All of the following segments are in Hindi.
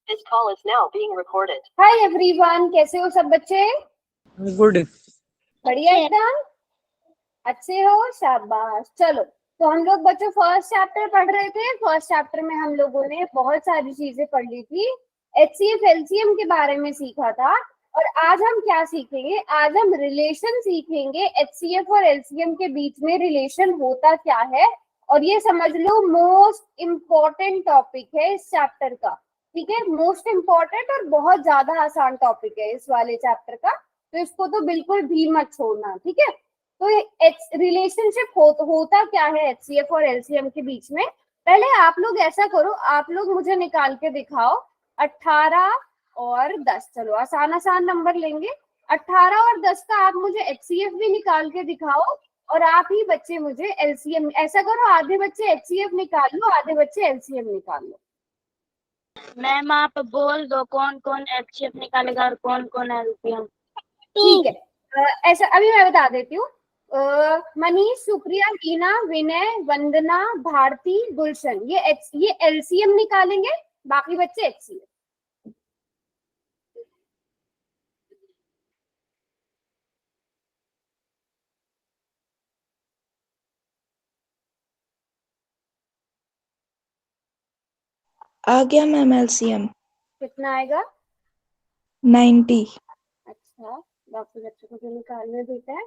This call is now being recorded. Hi everyone, कैसे हो सब बच्चे? गुड। बढ़िया एकदम अच्छे हो, शाबाश। चलो, तो हम लोग बच्चों फर्स्ट चैप्टर पढ़ रहे थे। फर्स्ट चैप्टर में हम लोगों ने बहुत सारी चीजें पढ़ ली थी। HCF LCM के बारे में सीखा था। और आज हम क्या सीखेंगे? आज हम रिलेशन सीखेंगे। HCF और LCM के बीच में रिलेशन होता क्या है, और ये समझ लो मोस्ट इम्पोर्टेंट टॉपिक है इस चैप्टर का। ठीक है, मोस्ट इम्पोर्टेंट और बहुत ज्यादा आसान टॉपिक है इस वाले चैप्टर का, तो इसको तो बिल्कुल भी मत छोड़ना। ठीक है, तो रिलेशनशिप होता क्या है HCF और LCM के बीच में? पहले आप लोग ऐसा करो, आप लोग मुझे निकाल के दिखाओ 18 और 10। चलो आसान आसान नंबर लेंगे। 18 और 10 का आप मुझे HCF भी निकाल के दिखाओ, और आप ही बच्चे मुझे LCM। ऐसा करो, आधे बच्चे HCF निकाल लो, आधे बच्चे LCM निकाल लो। मैम आप बोल दो कौन कौन HCF निकालेगा और कौन कौन LCM। ठीक है, ऐसा अभी मैं बता देती हूँ। मनीष, सुप्रिया, रीना, विनय, वंदना, भारती, गुलशन, ये LCM निकालेंगे, बाकी बच्चे HCF। आ गया मैम LCM। कितना आएगा? 90। अच्छा, बाकी बच्चों को जो निकालने देता है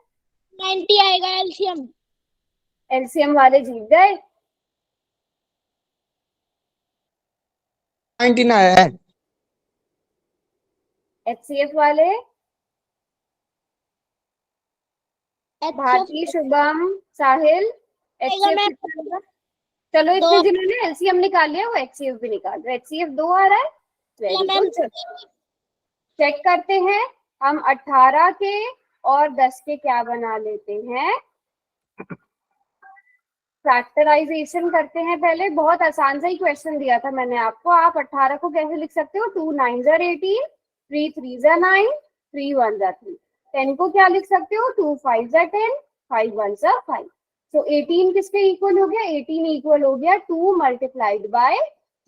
90 आएगा LCM। LCM वाले जीत गए। 19 आया है। HCF वाले भारती, शुभम, साहिल, HCF कितना आएगा? चलो, इतने जिन्होंने LCM निकाल लिया वो HCF भी निकाल रहे। HCF 2 आ रहा है, वेरी गुड। चेक करते हैं हम 18 के और 10 के क्या बना लेते हैं। फैक्टराइजेशन करते हैं पहले। बहुत आसान सा ही क्वेश्चन दिया था मैंने आपको। आप 18 को कैसे लिख सकते हो? 2 9 18, 3 3 9, 3 1 3। 10 को क्या लिख सकते हो? 2 5 10, 5 1 5। तो 18 किसके इक्वल हो गया? 18 इक्वल हो गया 2 मल्टीप्लाइड बाय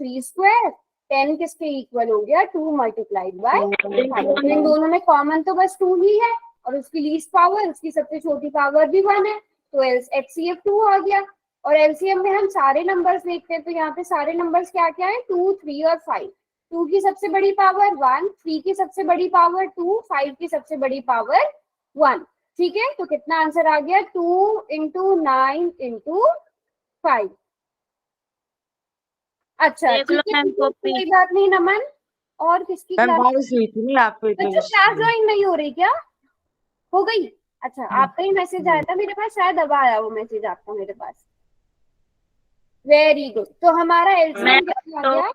3 स्क्वायर। 10 किसके इक्वल हो गया? 2 मल्टीप्लाइड बाय 5। इन दोनों में कॉमन तो बस 2 ही है, और उसकी लीस्ट पावर, उसकी सबसे छोटी पावर भी 1 है, तो HCF 2 आ गया। और LCM में हम सारे नंबर्स देखते हैं, तो यहाँ पे सारे नंबर्स क्या क्या है? 2 3 और 5। 2 की सबसे बड़ी पावर 1, 3 की सबसे बड़ी पावर 2, 5 की सबसे बड़ी पावर 1। ठीक है, तो कितना आंसर आ गया? 2 × 9 × 5। अच्छा, ठीक है, कोई बात नहीं। नमन, और किसकी क्लास ज्वाइन नहीं हो रही क्या? हो गई? अच्छा, आपका ही मैसेज आया था मेरे पास, शायद अब आया वो मैसेज आपका मेरे पास। Very good. तो हमारा LCM कितना आ गया?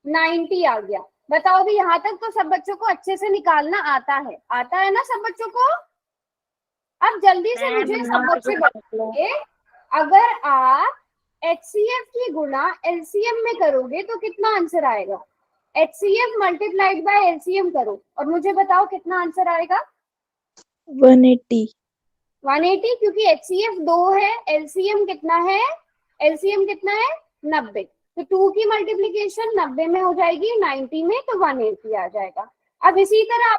90 आ गया। बताओ भी, यहाँ तक तो सब बच्चों को अच्छे से निकालना आता है ना सब बच्चों को? अब जल्दी से मुझे सब बच्चे बताइए, अगर आप HCF की गुणा LCM में करोगे तो कितना आंसर आएगा? HCF मल्टीप्लाइड बाय LCM करो और मुझे बताओ कितना आंसर आएगा? 180। 180, क्योंकि HCF 2 है, LCM कितना है? LCM कितना है? 90। तो 2 की मल्टीप्लीकेशन 90 में हो जाएगी, 90 में, तो 180 आ जाएगा। अब इसी तरह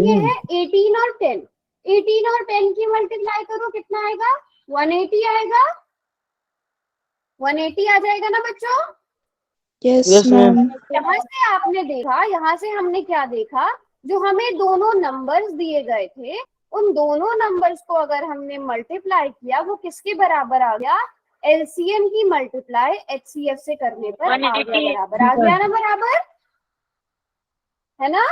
ये है 18 और 10। 18 और 10 की मल्टीप्लाई करो, कितना आएगा? 180 आएगा। 180 आ जाएगा ना बच्चों? Yes ma'am. यहाँ से आपने देखा, यहाँ से हमने क्या देखा? जो हमें दोनों नंबर्स दिए गए थे, उन दोनों नंबर्स को अगर हमने मल्टीप्लाई किया, वो किसके बराबर आ गया? LCM की मल्टीप्लाई HCF से करने पर आ गया बराबर। आ गया ना बराबर, है ना?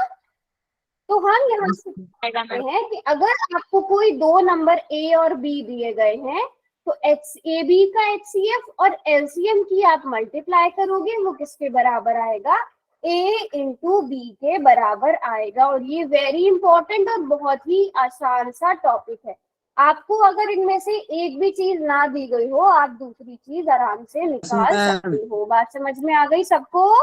तो हम यहाँ से देखते हैं कि अगर आपको कोई दो नंबर A और B दिए गए हैं, तो AB का HCF और LCM की आप मल्टीप्लाई करोगे, वो किसके बराबर आएगा? A × B के बराबर आएगा। और ये वेरी इंपॉर्टेंट और बहुत ही आसान सा टॉपिक है। आपको अगर इनमें से एक भी चीज ना दी गई हो, आप दूसरी चीज आराम से निकाल सकते हो। बात समझ में आ गई सबको?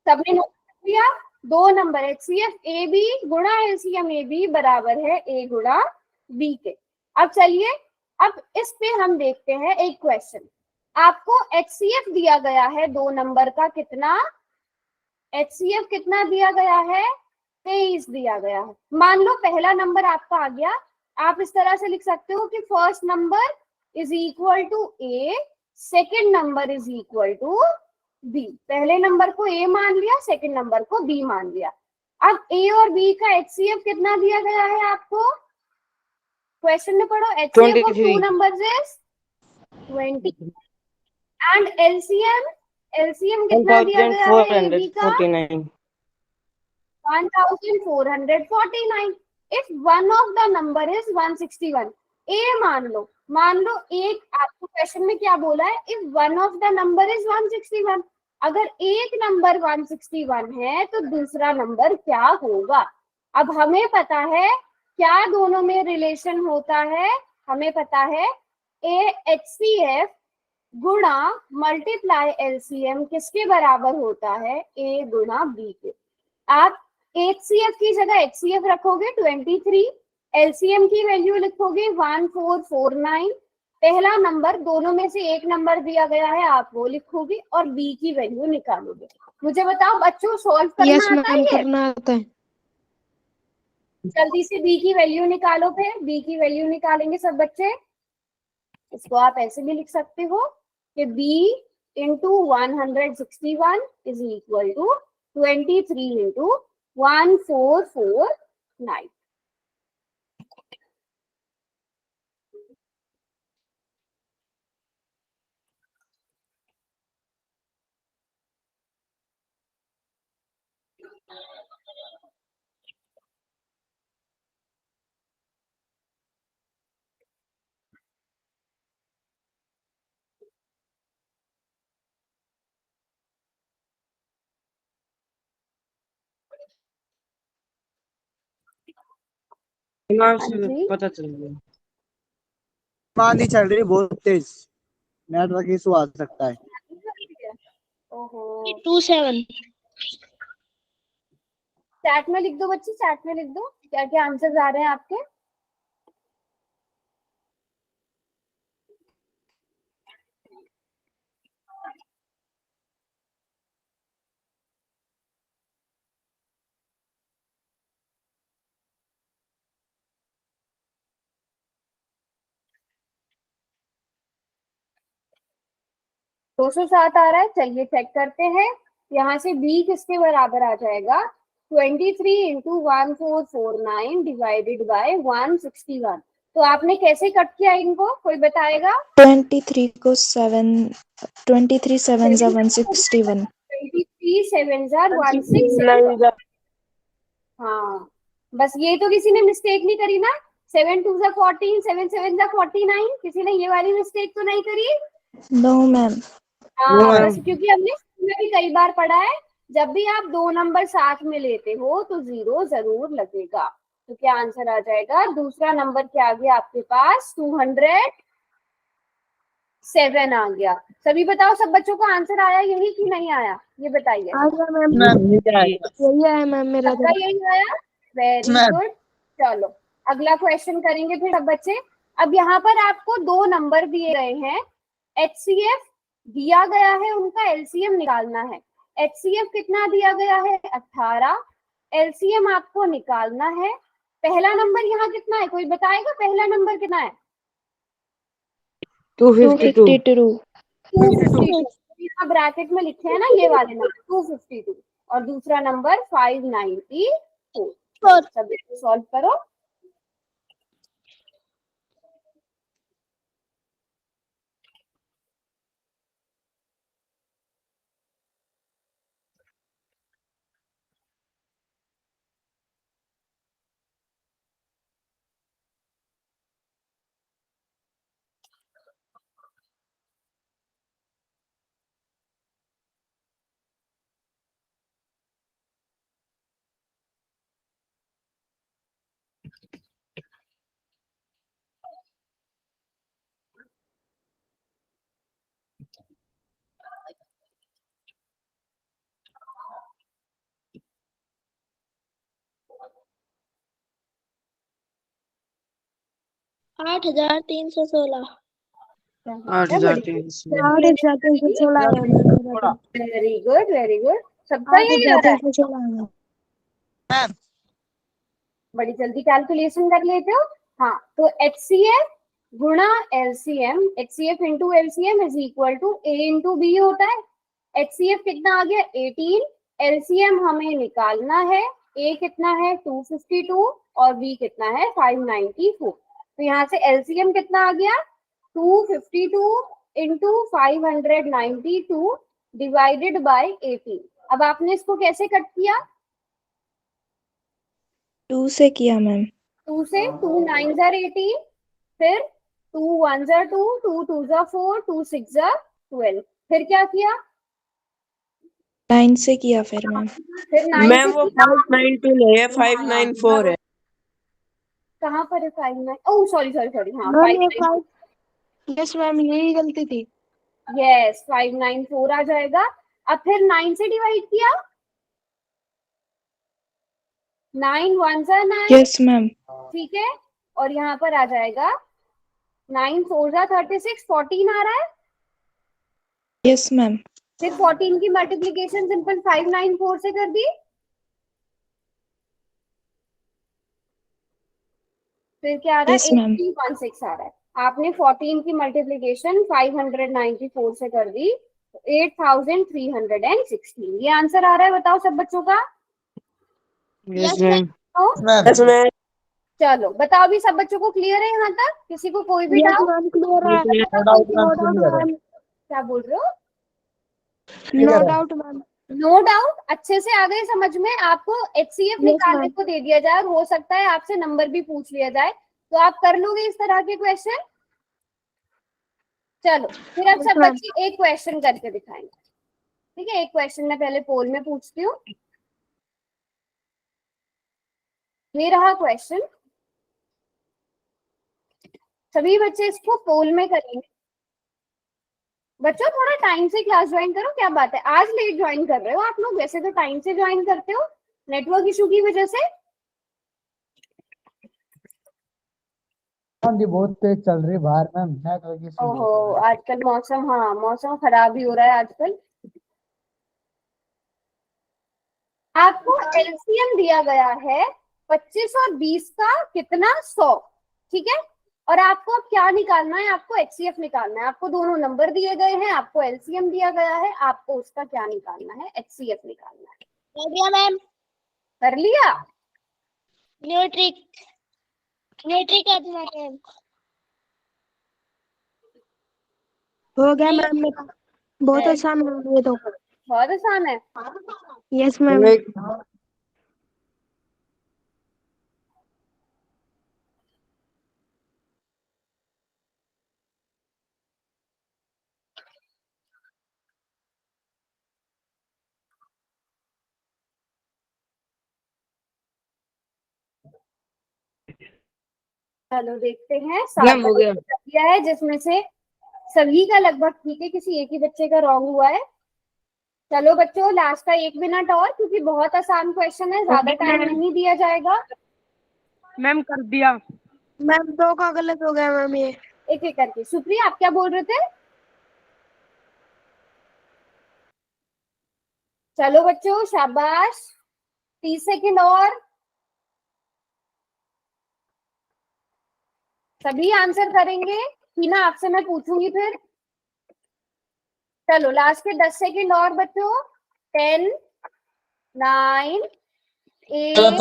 सबने नोट कर लिया? दो नंबर HCF AB गुणा LCM AB बराबर है A × B के। अब चलिए, अब इस पे हम देखते हैं एक क्वेश्चन। आपको HCF दिया गया है 2 नंबर का, कितना HCF कितना दिया गया है, 23 दिया गया है। मान लो पहला नंबर आपका आ गया, आप इस तरह से लिख सकते हो कि first number is equal to A, second number is equal to B। पहले नंबर को A मान लिया, सेकेंड नंबर को B मान लिया। अब A और B का HCF कितना दिया गया है आपको, क्वेश्चन में पढ़ो। HCF of 2 numbers is 20 and LCM कितना दिया गया है AB का, 1449। If one of the number is 161, A मान लो एक, आपको क्वेश्चन में क्या बोला है, if one of the number is 161, अगर एक नंबर 161 है तो दूसरा नंबर क्या होगा। अब हमें पता है क्या दोनों में रिलेशन होता है, हमें पता है HCF गुणा मल्टीप्लाई LCM किसके बराबर होता है, A गुणा B के। आप HCF की जगह HCF रखोगे 23, LCM की वैल्यू लिखोगे 1449। पहला नंबर, दोनों में से एक नंबर दिया गया है, आप वो लिखोगे और B की वैल्यू निकालोगे। मुझे बताओ बच्चों, सॉल्व करना आता है ये? करना आता है। जल्दी से B की वैल्यू निकालो। फिर B की वैल्यू निकालेंगे सब बच्चे। इसको आप ऐसे भी लिख सकते हो कि B into 161 is equal to 23 into 1449। हाँ जी, पता चल गया। मान नहीं चल रही, बहुत तेज नेटवर्क इशू आ सकता है। ओहो, 27। चैट में लिख दो बच्चे, चैट में लिख दो क्या क्या आंसर्स आ रहे हैं आपके। दो सौ सात आ रहा है, चलिए चेक करते हैं। यहाँ से B किसके बराबर आ जाएगा, 23 इंटू 1449 डिवाइडेड बाय 161। तो आपने कैसे कट किया इनको, कोई बताएगा? 23 को 7, 23 7 जा 161। 23 7 जार 161। हाँ, बस ये तो किसी ने मिस्टेक नहीं करी ना, 7 2 जा 14, 7 7 जा 49, किसी ने ये वाली मिस्टेक तो नहीं करी? No ma'am. हाँ, बस क्योंकि हमने स्कूल में भी कई बार पढ़ा है, जब भी आप दो नंबर साथ में लेते हो तो 0 जरूर लगेगा। तो क्या आंसर आ जाएगा, दूसरा नंबर क्या आ गया आपके पास, 207 आ गया। सभी बताओ, सब बच्चों का आंसर आया यही कि नहीं आया, ये बताइए। यही है मैम मेरा। सबका यही आया, वेरी गुड। चलो अगला क्वेश्चन करेंगे फिर सब बच्चे। अब यहाँ पर आपको दो नंबर दिए गए हैं, HCF दिया गया है, उनका LCM निकालना है। HCF कितना दिया गया है, 18, LCM आपको निकालना है। पहला नंबर यहाँ कितना है, कोई बताएगा पहला नंबर कितना है? 252। 252। यहाँ ब्रैकेट में लिखे हैं ना ये वाले नंबर 252, और दूसरा नंबर 594। सब सॉल्व करो। आठ हजार 316। 8 जाते हैं इसमें। 8 जाते हैं 16 आ रहा है। वेरी गुड वेरी गुड, सबका 8 यही आ जाते रहा हैं है। 16 आ रहा है। मैम बड़ी जल्दी कैलकुलेशन कर लेते हो। हाँ, तो HCF गुणा LCM, HCF into LCM is equal to A into B होता है। HCF कितना आ गया 18, LCM हमें निकालना है, A कितना है 252 और B कितना है 594। तो यहाँ से LCM कितना आ गया 252 इंटू 592 डिवाइडेड बाय 18। अब आपने इसको कैसे कट किया? 2 से किया मैम। 2 से, 2 9 जार 18, फिर 2 1 जार 2, 2 2 जार 4, 2 6 जार 12, फिर क्या किया? 9 से किया फिर मैम। फिर 9 मैम से वो किया। 592 नहीं है, 594 है। कहाँ पर है 59? ओह सॉरी सॉरी सॉरी, हाँ मैम ये 5, 5 यस मैम यही गलती थी। यस 594 आ जाएगा। अब फिर 9 से डिवाइड किया, 9 1 जार 9, यस मैम। ठीक है, और यहाँ पर आ जाएगा 9 4 जार 36, 14 आ रहा है। Yes ma'am. फिर 14 की मल्टीप्लीकेशन सिंपल 594 से कर दी, फिर क्या आ रहा है यस मैम। 8316 आ रहा है। आपने 14 की मल्टीप्लीकेशन 594 से कर दी, 8316, ये आंसर आ रहा है। बताओ सब बच्चों का। Yes ma'am. तो मैम यस मैम। चलो बताओ भी, सब बच्चों को क्लियर है यहाँ तक? किसी को कोई भी यस डाउट? मैम क्लियर है। नो डाउट मैम, क्लियर है। क्या बोल रहे हो? No doubt ma'am. No doubt, अच्छे से आ गए समझ में? आपको HCF Yes, निकालने ma'am. को दे दिया जाए और हो सकता है आपसे नंबर भी पूछ लिया जाए, तो आप कर लोगे इस तरह के क्वेश्चन? चलो फिर अब Yes, सब ma'am. बच्चे एक क्वेश्चन करके दिखाएंगे, ठीक है? एक क्वेश्चन मैं पहले पोल में पूछती हूँ। ये रहा क्वेश्चन, सभी बच्चे इसको पोल में करेंगे। बच्चों थोड़ा टाइम से क्लास ज्वाइन करो, क्या बात है आज लेट ज्वाइन कर रहे हो आप लोग? वैसे तो टाइम से ज्वाइन करते हो, नेटवर्क इशू की वजह से। आंधी बहुत तेज चल रही है बाहर मैम, नेटवर्क इशू ओहो बहुत है। आजकल मौसम, हाँ मौसम खराब ही हो रहा है आजकल। आपको LCM दिया गया है 25 और 20 का कितना 100, ठीक है? और आपको अब क्या निकालना है? आपको HCF निकालना है। आपको दोनों नंबर दिए गए हैं, आपको LCM दिया गया है, आपको उसका क्या निकालना है? HCF निकालना है। कर दिया मैम। कर लिया? न्यू ट्रिक कर दिया मैम। हो गया मैम मेरा। बहुत है, आसान मैम ये तो। बहुत आसान है। Yes ma'am. चलो देखते हैं। मैम हो गया। दिया है जिसमें से सभी का लगभग ठीक है, किसी एक ही बच्चे का रॉन्ग हुआ है। चलो बच्चों लास्ट का 1 मिनट और, क्योंकि बहुत आसान क्वेश्चन है, ज्यादा टाइम नहीं दिया जाएगा। मैम कर दिया। मैम 2 का गलत हो गया मैम ये। एक एक करके। सुप्रिया आप क्या बोल रहे थे? चलो बच्चों शाबाश, 30 सेकेंड और। सभी आंसर करेंगे? हीना आपसे मैं पूछूंगी फिर। चलो लास्ट के 10 सेकेंड और बच्चों। 10 9 8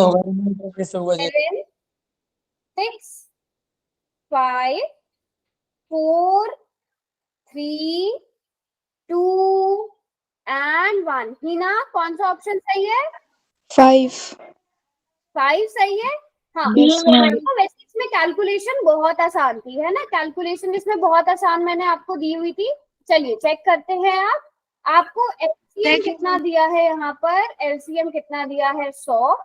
7 6 5 4 3 2 एंड 1। हीना कौन सा ऑप्शन सही है? 5। 5 सही है। हाँ Yes, ma'am. तो वैसे इसमें कैलकुलेशन बहुत आसान थी, है ना? कैलकुलेशन इसमें बहुत आसान मैंने आपको दी हुई थी। चलिए चेक करते हैं। आपको LCM कितना दिया है यहाँ पर? LCM कितना दिया है? 100।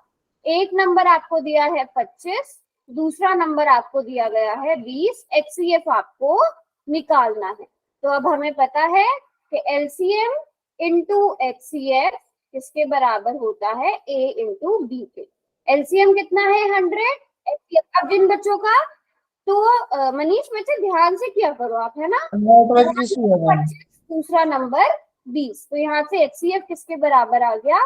एक नंबर आपको दिया है 25, दूसरा नंबर आपको दिया गया है 20। HCF आपको निकालना है। तो अब हमें पता है कि LCM इंटू HCF किसके बराबर होता है? A इंटू B के। LCM कितना है? 100। अब जिन बच्चों का तो मनीष बच्चे ध्यान से किया करो आप, है ना। नेटवर्क इशू है मैम। 25, दूसरा नंबर 20, तो यहाँ से HCF किसके बराबर आ गया,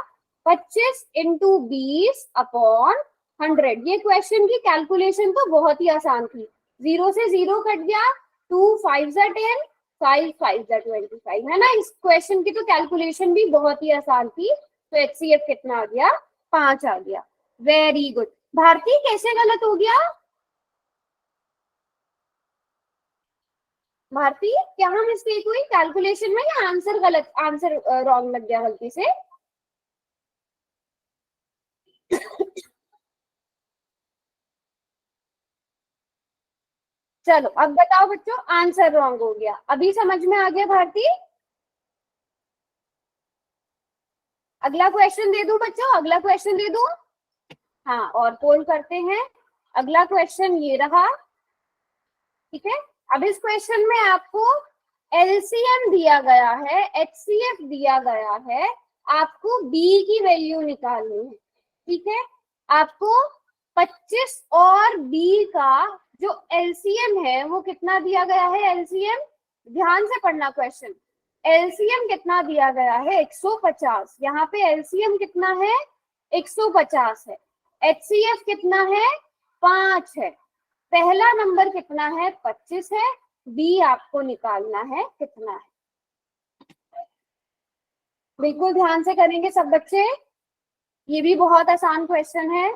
25 इंटू 20 अपॉन 100। ये क्वेश्चन की कैलकुलेशन तो बहुत ही आसान थी, 0 से 0 कट गया, 2 5 ज़ा 10, 5 5 ज़ा 25, है ना। इस क्वेश्चन की तो कैलकुलेशन भी बहुत ही आसान थी, तो HCF कितना आ गया, 5 आ गया। Very good. भारती कैसे गलत हो गया, भारती क्या मिस्टेक हुई कैलकुलेशन में, या आंसर गलत, आंसर रॉन्ग लग गया गलती से। चलो अब बताओ बच्चों, आंसर रॉन्ग हो गया, अभी समझ में आ गया भारती। अगला क्वेश्चन दे दूं बच्चों, अगला क्वेश्चन दे दूं। हाँ, और पोल करते हैं। अगला क्वेश्चन ये रहा, ठीक है। अब इस क्वेश्चन में आपको LCM दिया गया है, HCF दिया गया है, आपको B की वैल्यू निकालनी है, ठीक है। आपको 25 और B का जो LCM है वो कितना दिया गया है, LCM ध्यान से पढ़ना क्वेश्चन। LCM कितना दिया गया है, 150। यहाँ पे LCM कितना है, 150 है। HCF कितना है, 5 है। पहला नंबर कितना है, 25 है। B आपको निकालना है कितना है। बिल्कुल ध्यान से करेंगे सब बच्चे, ये भी बहुत आसान क्वेश्चन है।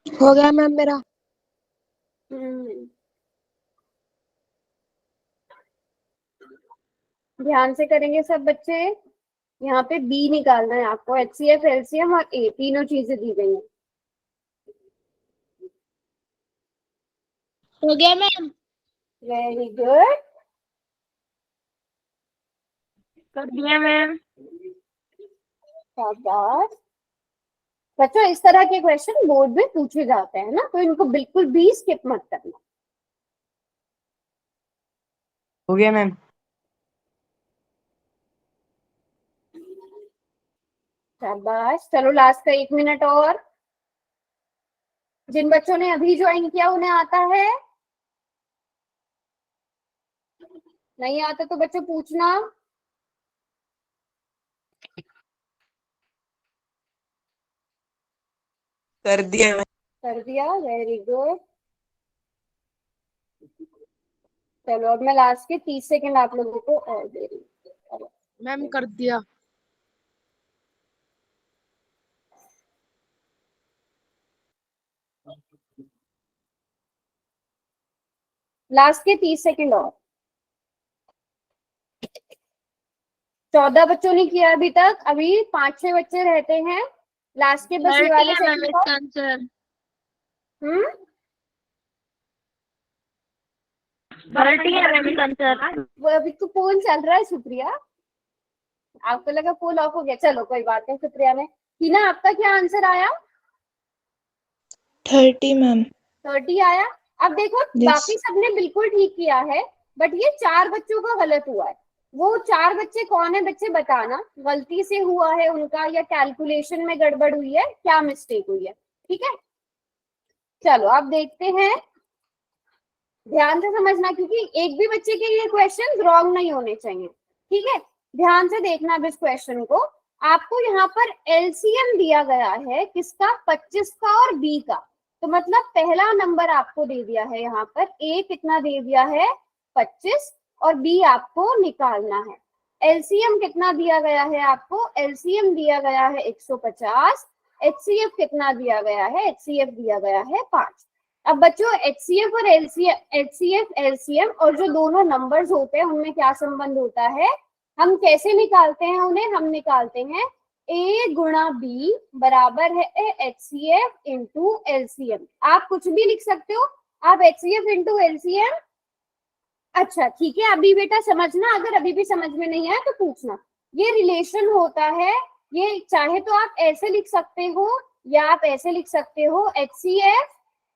हो गया मैम मेरा। ध्यान से करेंगे सब बच्चे। यहाँ पे B निकालना है आपको, HCF, LCM और A तीनों चीजें दी गई हैं। हो गया मैम। वेरी गुड, कर दिया मैम। शाबाश बच्चों। इस तरह के क्वेश्चन बोर्ड में पूछे जाते हैं ना, तो इनको बिल्कुल भी स्किप मत करना। हो गया मैम। शाबाश, चलो लास्ट का 1 मिनट और। जिन बच्चों ने अभी ज्वाइन किया उन्हें आता है, नहीं आता तो बच्चों पूछना। कर दिया मैम। कर दिया, वेरी गुड। चलो अब मैं लास्ट के 30 सेकंड आप लोगों को और दे रही हूँ। मैम कर दिया। लास्ट के 30 सेकंड और। 14 बच्चों ने किया अभी तक, अभी 5-6 बच्चे रहते हैं। लास्ट के बस ये वाले मैम सेकंड। इसका आंसर 30 है मैम इसका आंसर। वो अभी तो पोल चल रहा है सुप्रिया, आपको लगा पोल ऑफ हो गया। चलो कोई बात नहीं, सुप्रिया ने। हीना आपका क्या आंसर आया, 30 मैम। 30 आया। अब देखो बाकी सबने बिल्कुल ठीक किया है, बट ये 4 बच्चों का गलत हुआ है। वो 4 बच्चे कौन है बच्चे, बताना गलती से हुआ है उनका, या कैलकुलेशन में गड़बड़ हुई है, क्या मिस्टेक हुई है, ठीक है। चलो अब देखते हैं, ध्यान से समझना, क्योंकि एक भी बच्चे के ये क्वेश्चन रॉन्ग नहीं होने चाहिए, ठीक है। ध्यान से देखना अब इस क्वेश्चन को। आपको यहाँ पर LCM दिया गया है किसका, 25 का और B का। तो मतलब पहला नंबर आपको दे दिया है यहाँ पर, A कितना दे दिया है, 25, और B आपको निकालना है। LCM कितना दिया गया है आपको, LCM दिया गया है 150। HCF कितना दिया गया है, HCF दिया गया है 5। अब बच्चों HCF और HCF LCM और जो दोनों नंबर्स होते हैं उनमें क्या संबंध होता है, हम कैसे निकालते हैं उन्हें, हम निकालते हैं A गुणा B बराबर है HCF इंटू LCM। आप कुछ भी लिख सकते हो, आप HCF इंटू LCM। अच्छा ठीक है, अभी बेटा समझना, अगर अभी भी समझ में नहीं आया तो पूछना। ये रिलेशन होता है, ये चाहे तो आप ऐसे लिख सकते हो या आप ऐसे लिख सकते हो, HCF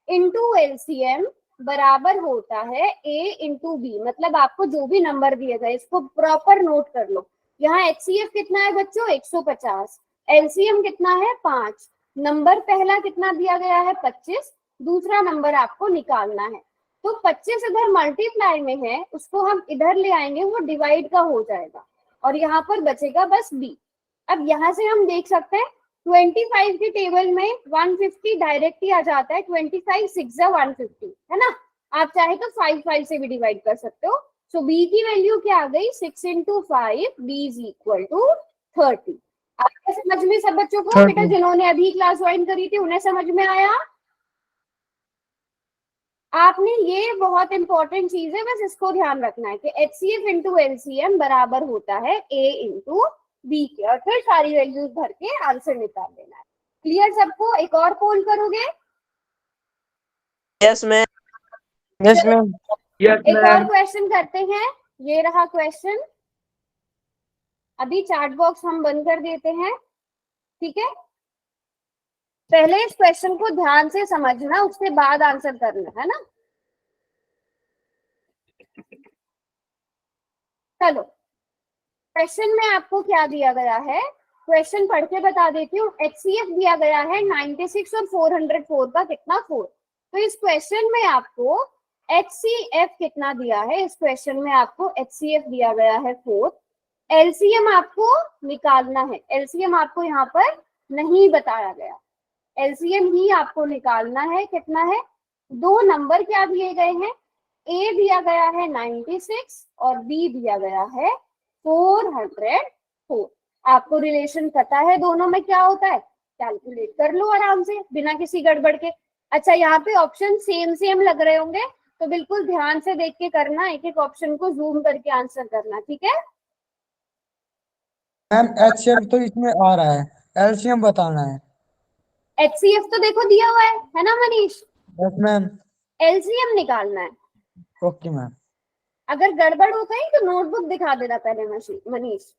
इंटू LCM बराबर होता है A इंटू बी। मतलब आपको जो भी नंबर दिए गए इसको प्रॉपर नोट कर लो। यहाँ HCF कितना है बच्चों 150, LCM कितना है 5, नंबर पहला कितना दिया गया है 25, दूसरा नंबर आपको निकालना है। तो 25 इधर मल्टीप्लाई में है, उसको हम इधर ले आएंगे, वो डिवाइड का हो जाएगा और यहाँ पर बचेगा बस b। अब यहाँ से हम देख सकते हैं 25 की टेबल में 150 डायरेक्ट ही आ जाता है, 25 6 150 है ना। आप चाहे तो 5 से भी डिवाइड कर सकते हो। सो b की वैल्यू क्या आ गई 6 into 5, b is equal to 30। आपके समझ में सब बच्चों को? बेटा जिन्होंने अभी क्लास ज्वाइन करी थी उन्हें समझ में आया? आपने, ये बहुत इंपॉर्टेंट चीज है, बस इसको ध्यान रखना है कि HCF इंटू LCM बराबर होता है A इंटू बी के, और फिर सारी वैल्यूज भर के आंसर निकाल लेना है। क्लियर सबको? एक और पोल करोगे? Yes ma'am. Yes ma'am. एक और क्वेश्चन करते हैं, ये रहा क्वेश्चन। अभी चैट बॉक्स हम बंद कर देते हैं, ठीक है? पहले इस क्वेश्चन को ध्यान से समझना, उसके बाद आंसर करना है ना। चलो, क्वेश्चन में आपको क्या दिया गया है, क्वेश्चन पढ़ के बता देती हूँ। HCF दिया गया है 96 और 404 का कितना 4। तो इस क्वेश्चन में आपको HCF कितना दिया है, इस क्वेश्चन में आपको HCF दिया गया है 4। LCM आपको निकालना है, LCM आपको यहाँ पर नहीं बताया गया, LCM ही आपको निकालना है। कितना है, दो नंबर क्या दिए गए हैं, A दिया गया है 96 और B दिया गया है 404। आपको रिलेशन पता है दोनों में क्या होता है, कैलकुलेट कर लो आराम से बिना किसी गड़बड़ के। अच्छा, यहाँ पे ऑप्शन सेम सेम लग रहे होंगे तो बिल्कुल ध्यान से देख के करना, एक एक ऑप्शन को जूम करके आंसर करना, ठीक है? मैम HCF तो इसमें आ रहा है, LCM बताना है। HCF तो देखो दिया हुआ है ना मनीष? Yes ma'am. LCM निकालना है। Okay ma'am. अगर गड़बड़ हो गई तो नोटबुक दिखा देना पहले मनीष।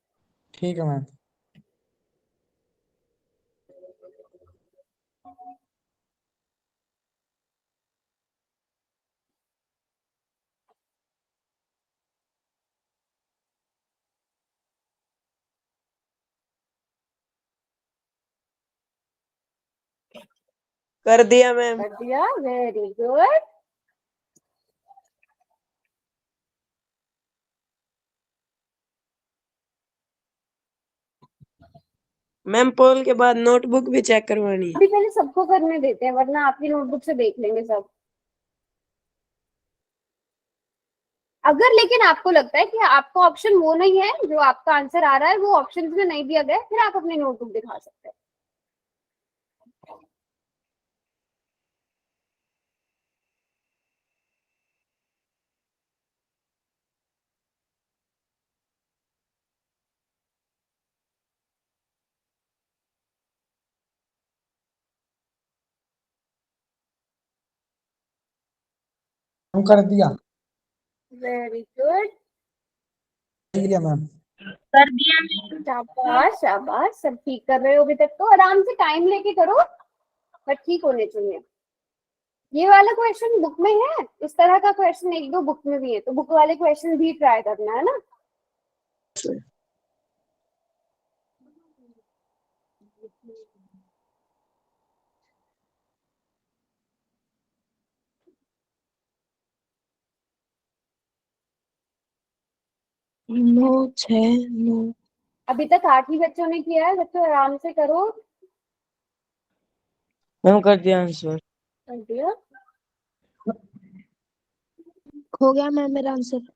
ठीक है मैम। कर दिया मैम। कर दिया, वेरी गुड। मैम पोल के बाद नोटबुक भी चेक करवानी है। अभी पहले सबको करने देते हैं, वरना आपकी नोटबुक से देख लेंगे सब। अगर लेकिन आपको लगता है कि आपका ऑप्शन वो नहीं है, जो आपका आंसर आ रहा है वो ऑप्शन में नहीं दिया गया, फिर आप अपनी नोटबुक दिखा सकते हैं। हम कर दिया। वेरी गुड, दिया मैम। कर दिया मैम। शाबाश शाबाश, सब ठीक कर रहे हो अभी तक तो। आराम से टाइम लेके करो, बट ठीक होने चाहिए। ये वाला क्वेश्चन बुक में है, इस तरह का क्वेश्चन एक दो बुक में भी है, तो बुक वाले क्वेश्चन भी ट्राई करना है ना। No 6 no. अभी तक 8 ही बच्चों ने किया है, बच्चों आराम से करो। मैम कर दिया आंसर। कर दिया, हो गया मैम मेरा आंसर।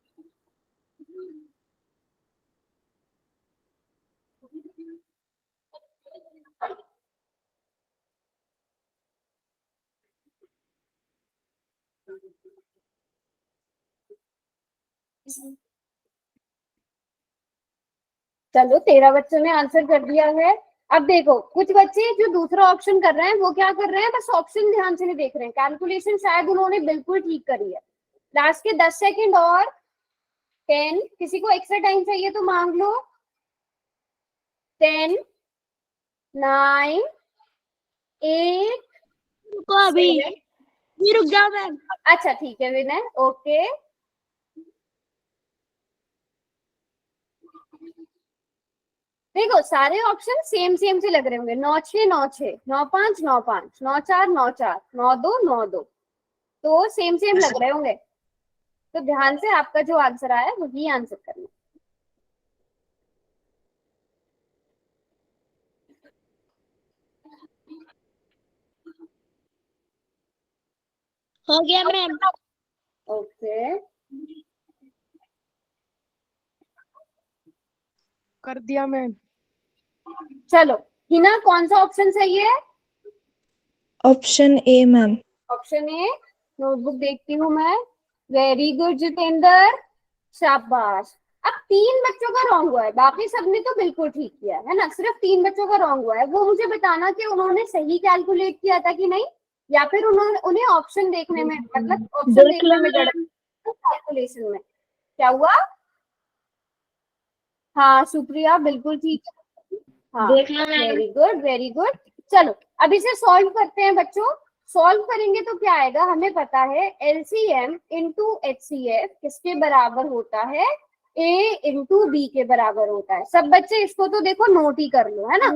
चलो 13 बच्चों ने आंसर कर दिया है। अब देखो कुछ बच्चे जो दूसरा ऑप्शन कर रहे हैं वो क्या कर रहे हैं, बस ऑप्शन ध्यान से नहीं देख रहे हैं, कैलकुलेशन शायद उन्होंने बिल्कुल ठीक करी है। लास्ट के 10 सेकंड और 10, किसी को एक्स्ट्रा टाइम चाहिए तो मांग लो। 10, 9, 8, रुको अभी, 7। ये रुक जाओ मैम। अच्छा ठीक है विनय, ओके। देखो सारे ऑप्शन सेम सेम से लग रहे होंगे, 9 6 9 6 9 5 9 5 9 4 9 4 9 2 9 2, तो सेम सेम लग रहे होंगे। तो ध्यान से आपका जो आंसर आया वही आंसर करना। हो गया मैम। ओके कर दिया मैम। चलो हिना कौन सा ऑप्शन सही है? Option A ma'am. Option A, notebook देखती हूँ मैं। वेरी गुड जितेंद्र, शाबाश। अब 3 बच्चों का रॉन्ग हुआ है, बाकी सबने तो बिल्कुल ठीक किया है ना, सिर्फ 3 बच्चों का रॉन्ग हुआ है। वो मुझे बताना कि उन्होंने सही कैलकुलेट किया था कि नहीं, या फिर उन्हें ऑप्शन देखने में, मतलब ऑप्शन देखने में कैलकुलेशन में क्या हुआ। हाँ सुप्रिया बिल्कुल ठीक है, हाँ देख लो ma'am. Very good very good. चलो अब इसे सॉल्व करते हैं बच्चों। सॉल्व करेंगे तो क्या आएगा, हमें पता है एलसीएम इंटू एचसीएफ किसके बराबर होता है, ए इंटू बी के बराबर होता है। सब बच्चे इसको तो देखो नोट ही कर लो, है ना।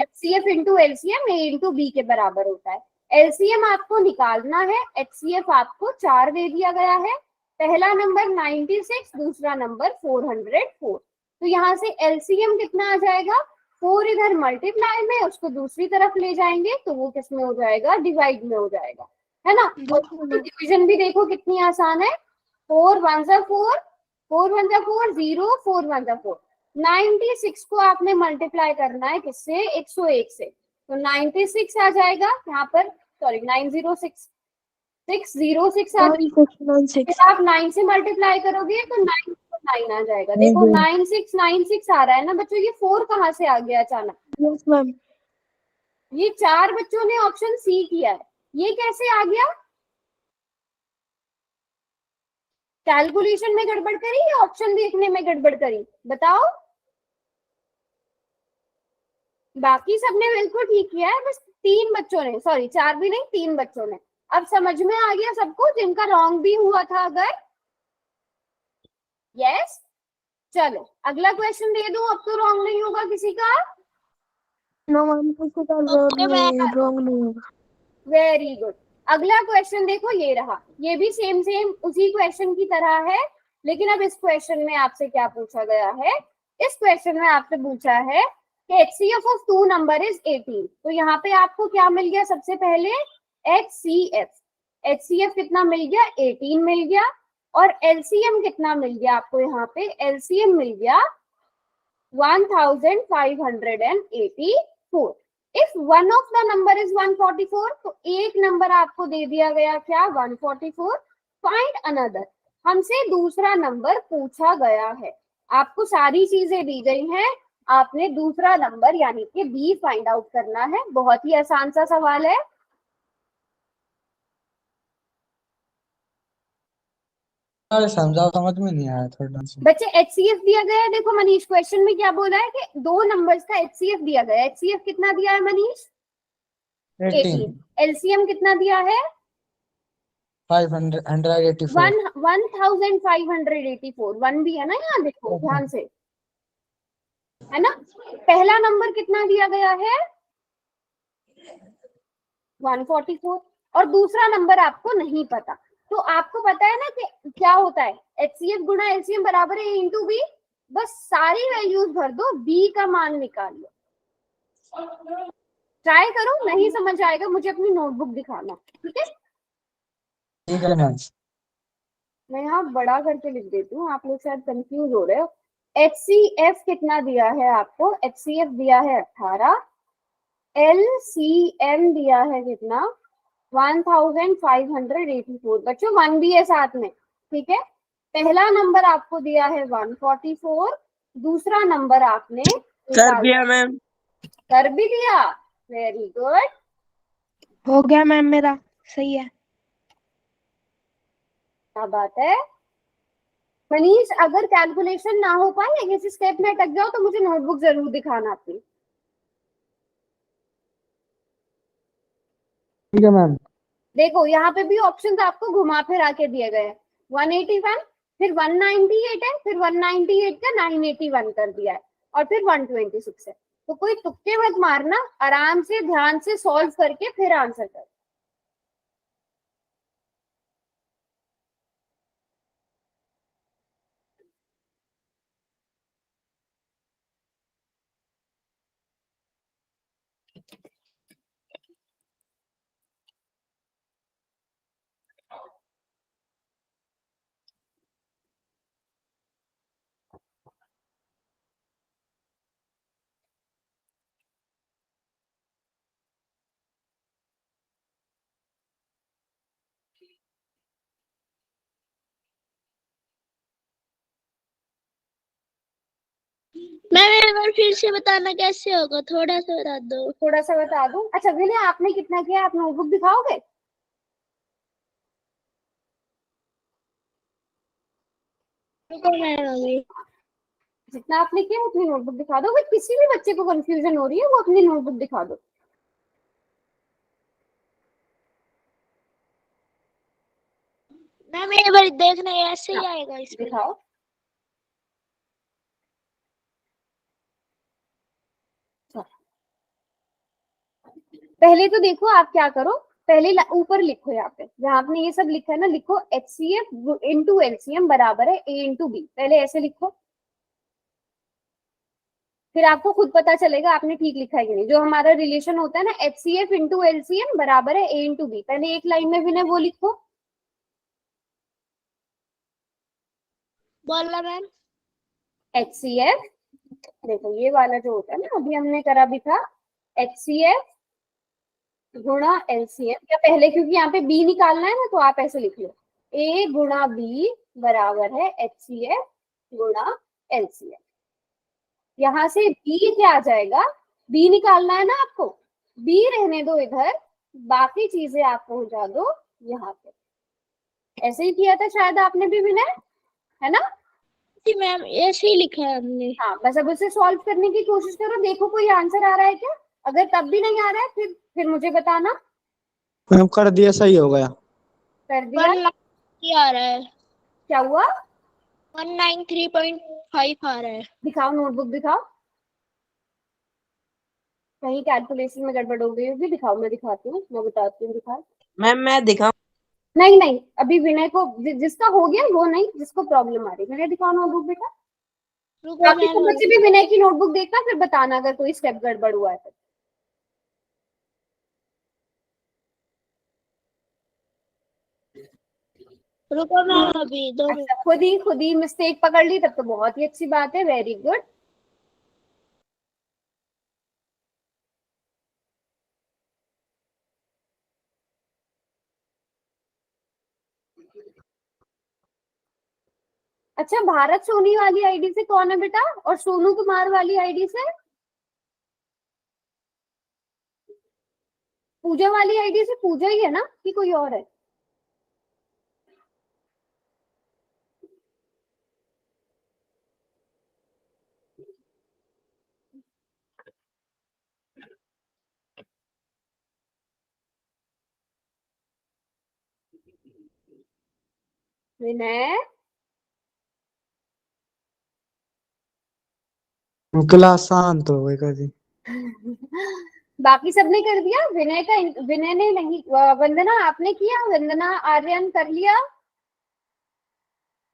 एचसीएफ इंटू एलसीएम ए इंटू बी के बराबर होता है। एलसीएम आपको निकालना है, एचसीएफ आपको 4 दे दिया गया है। पहला नंबर 96, दूसरा नंबर 404। तो यहाँ से एलसीएम कितना आ जाएगा, 4 इधर मल्टीप्लाई में, उसको दूसरी तरफ ले जाएंगे तो वो किस में हो जाएगा, डिवाइड में हो जाएगा, है ना। डिवीजन भी देखो कितनी आसान है। 4 1 जा 4, 4 1 जा 4, 0 4 1 जा 4। 96 को आपने मल्टीप्लाई करना है किससे, 101 से, तो 96 आ जाएगा यहाँ पर, सॉरी 906 606 आ जाएगा। फिर आप 9 से मल्टीप्लाई करोगे तो 9 आ जाएगा। देखो 9696 आ रहा है ना बच्चों, ये 4 कहाँ से आ गया अचानक। Yes ma'am. ये 4 बच्चों ने ऑप्शन सी किया है, ये कैसे आ गया? कैलकुलेशन में गड़बड़ करी या ऑप्शन देखने में गड़बड़ करी, बताओ। बाकी सबने बिल्कुल ठीक किया है, बस 3 बच्चों ने, सॉरी 4 भी नहीं 3 बच्चों ने। अब समझ में आ गया सबको जिनका रॉन्ग भी हुआ था अगर, यस। चलो अगला क्वेश्चन दे दूं, अब तो रॉन्ग नहीं होगा किसी का। नो मैम, किसी का रॉन्ग नहीं होगा। Very good. अगला क्वेश्चन देखो ये रहा, ये भी सेम सेम उसी क्वेश्चन की तरह है, लेकिन अब इस क्वेश्चन में आपसे क्या पूछा गया है, इस क्वेश्चन में आपसे पूछा है कि HCF ऑफ 2 नंबर इज 18। तो यहाँ पे आपको क्या मिल गया, सबसे पहले HCF, HCF कितना मिल गया, 18 मिल गया। और LCM कितना मिल गया आपको, यहाँ पे LCM मिल गया 1584। If one of the number is 144, तो एक नंबर आपको दे दिया गया क्या, 144। फाइंड अनदर, हमसे दूसरा नंबर पूछा गया है, आपको सारी चीजें दी गई हैं, आपने दूसरा नंबर यानी कि बी फाइंड आउट करना है। बहुत ही आसान सा सवाल है। समझाओ, समझ में नहीं आया थोड़ा सा। बच्चे HCF दिया गया है, देखो मनीष क्वेश्चन में क्या बोला है कि 2 नंबर्स का HCF दिया गया है। HCF कितना दिया है मनीष, 18। LCM कितना दिया है, 1584। 1584। 1 भी है ना यहाँ, देखो ध्यान से, है ना। पहला नंबर कितना दिया गया है, 144, और दूसरा नंबर आपको नहीं पता। तो आपको पता है ना कि क्या होता है, HCF गुणा LCM बराबर है इंटू बी, बस सारी वैल्यूज भर दो, बी का मान निकाल लो। ट्राई करो, नहीं समझ आएगा मुझे अपनी नोटबुक दिखाना, ठीक है। ठीक है मैम। मैं यहाँ बड़ा करके लिख देती हूँ, आप लोग शायद कंफ्यूज हो रहे हो। HCF कितना दिया है आपको, HCF दिया है 18, LCM दिया है कितना, 1584। बच्चों 1 भी है साथ में, ठीक है। पहला नंबर आपको दिया है 144, दूसरा नंबर आपने कर दिया मैम। कर भी दिया, वेरी गुड। हो गया मैम मेरा, सही है। क्या बात है मनीष, अगर कैलकुलेशन ना हो पाए या किसी स्टेप में अटक जाओ तो मुझे नोटबुक जरूर दिखाना अपनी। ठीक है मैम। देखो यहाँ पे भी ऑप्शन आपको घुमा फिरा के दिए गए हैं। 181, फिर 198 है, फिर 198 का 981 कर दिया है, और फिर 126 है। तो कोई तुक्के मत मारना, आराम से ध्यान से सॉल्व करके फिर आंसर कर। मैम एक बार फिर से बताना कैसे होगा, थोड़ा सा बता दो। थोड़ा सा बता दूं? अच्छा विनय, आपने कितना किया, आप नोटबुक दिखाओगे? रुको मैम अभी। जितना आपने किया उतनी नोटबुक दिखा दो। अगर किसी भी बच्चे को कंफ्यूजन हो रही है वो अपनी नोटबुक दिखा दो। मैम एक बार देखना, ऐसे ही हाँ, आएगा इसमें। दिखाओ। पहले तो देखो आप क्या करो, पहले ऊपर लिखो, यहाँ पे जहाँ आपने ये सब लिखा है ना, लिखो HCF इंटू LCM बराबर है A इंटू B। पहले ऐसे लिखो, फिर आपको खुद पता चलेगा आपने ठीक लिखा है कि नहीं। जो हमारा रिलेशन होता है ना, HCF इंटू LCM बराबर है A इंटू B, पहले एक लाइन में विनय वो लिखो। बोला मैम। HCF, देखो ये वाला जो होता है ना, अभी हमने करा भी था, HCF गुणा LCM, या पहले क्योंकि यहाँ पे B निकालना है ना तो आप ऐसे लिख लो, A गुणा B बराबर है HCF गुणा LCM। यहाँ से B क्या आ जाएगा, B निकालना है ना आपको, B रहने दो इधर, बाकी चीजें आप पहुंचा दो यहाँ पे। ऐसे ही किया था शायद आपने भी विनय, है ना? जी मैम ऐसे ही लिखा है हमने। हाँ, बस अब उसे सॉल्व करने की कोशिश करो, देखो कोई आंसर आ रहा है क्या। अगर तब भी नहीं आ रहा है फिर मुझे बताना। मैम कर दिया, सही हो गया। कर दिया? 193 आ रहा है। क्या हुआ? 193.5 आ रहा है। दिखाओ, नोटबुक दिखाओ, कहीं कैलकुलेशन में गड़बड़ हो गई होगी। दिखाओ, मैं दिखाती हूँ, मैं बताती हूँ, दिखाओ। मैम मैं दिखाऊं? नहीं नहीं, अभी विनय को जिसका हो गया वो नहीं, जिसको प्रॉब्लम आ रही है। विनय दिखाओ नोटबुक बेटा। रुको बाकी मैम सब बच्चे भी विनय की नोटबुक देखना, फिर बताना अगर कोई स्टेप गड़बड़ हुआ है तो। रुको मैम अभी 2 मिनट। अच्छा, खुद ही मिस्टेक पकड़ ली, तब तो बहुत ही अच्छी बात है, वेरी गुड। अच्छा, भारत सोनी वाली आईडी से कौन है बेटा, और सोनू कुमार वाली आईडी से? पूजा वाली आईडी से पूजा ही है ना, कि कोई और है? विनय, क्लास शांत हो गई कभी। बाकी सबने कर दिया, विनय का, विनय ने नहीं। वंदना आपने किया, वंदना आर्यन कर लिया?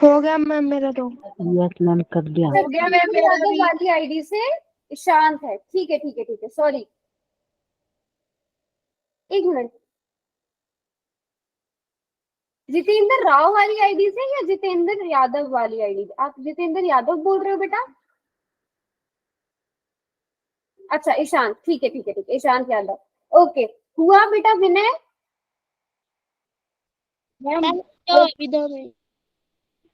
हो गया मैम मेरा तो। यस मैम कर दिया। अच्छा, जितेंद्र यादव वाली आईडी से ईशांत है, ठीक है ठीक है ठीक है, सॉरी, एक मिनट। जितेंद्र राव वाली आईडी से या जितेंद्र यादव वाली आईडी? आप जितेंद्र यादव बोल रहे हो बेटा? अच्छा ईशांत, ठीक है ठीक है ठीक है, ईशांत यादव, ओके। हुआ बेटा विनय? मैम तो अभी 2 मिनट।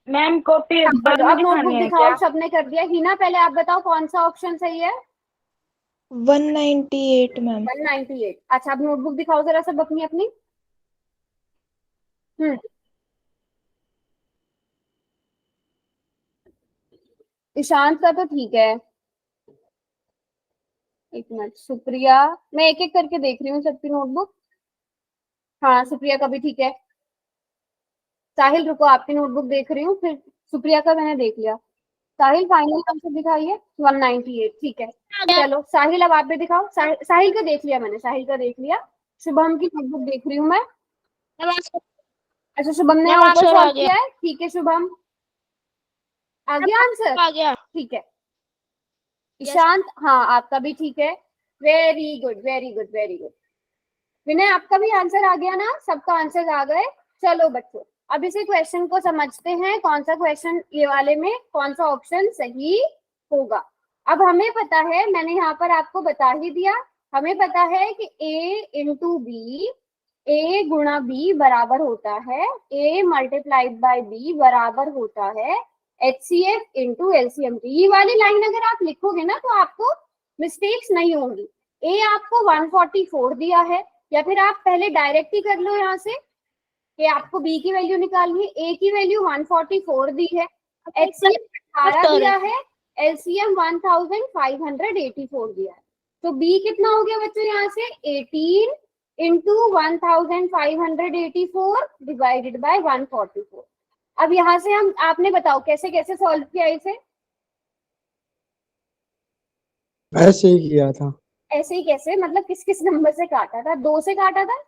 मैम कॉपी बाद में अब नोटबुक दिखानी है दिखाओ, क्या? सबने कर दिया। हिना पहले आप बताओ कौन सा ऑप्शन सही है? 198 मैम। 198। अच्छा, अब नोटबुक दिखाओ जरा सब अपनी अपनी। ईशांत का तो ठीक है। एक मिनट, सुप्रिया, मैं एक एक करके देख रही हूँ सबकी नोटबुक। हाँ, सुप्रिया का भी ठीक है। साहिल रुको, आपकी नोटबुक देख रही हूँ, फिर सुप्रिया का मैंने देख लिया। साहिल फाइनल आंसर दिखाइए। 198, ठीक है। चलो साहिल, अब आप भी दिखाओ। साहिल का देख लिया मैंने, साहिल का देख लिया। शुभम की नोटबुक देख रही हूँ मैं। अच्छा, शुभम ने ऊपर सॉल्व किया है, ठीक है। शुभम आ गया आंसर, आ गया। ठीक है। ईशांत, हाँ आपका भी ठीक है। Very good, very good, very good. Vinay, आपका भी आंसर आ गया ना? सबका आंसर आ गए। चलो बच्चों, अब इसे क्वेश्चन को समझते हैं, कौन सा क्वेश्चन ये वाले में कौन सा ऑप्शन सही होगा। अब हमें पता है, मैंने यहाँ पर आपको बता ही दिया, हमें पता है कि a इंटू बी, a गुणा b बराबर होता है a मल्टीप्लाइड बाय b बराबर होता है HCF इंटू LCM। ये वाली लाइन अगर आप लिखोगे ना तो आपको मिस्टेक्स नहीं होंगी। a आपको 144 दिया है, या फिर आप पहले डायरेक्ट ही कर लो यहाँ से कि आपको b की वैल्यू निकालनी है। a की वैल्यू 144 दी है, HCF 18 दिया है, LCM 1584 दिया है। तो b कितना हो गया बच्चों यहाँ से? 18 इंटू 1584 डिवाइडेड बाय 144। अब यहाँ से हम, आपने बताओ कैसे कैसे सॉल्व किया इसे? ऐसे ही किया था। ऐसे ही कैसे, मतलब किस किस नंबर से काटा था? 2 से काटा था?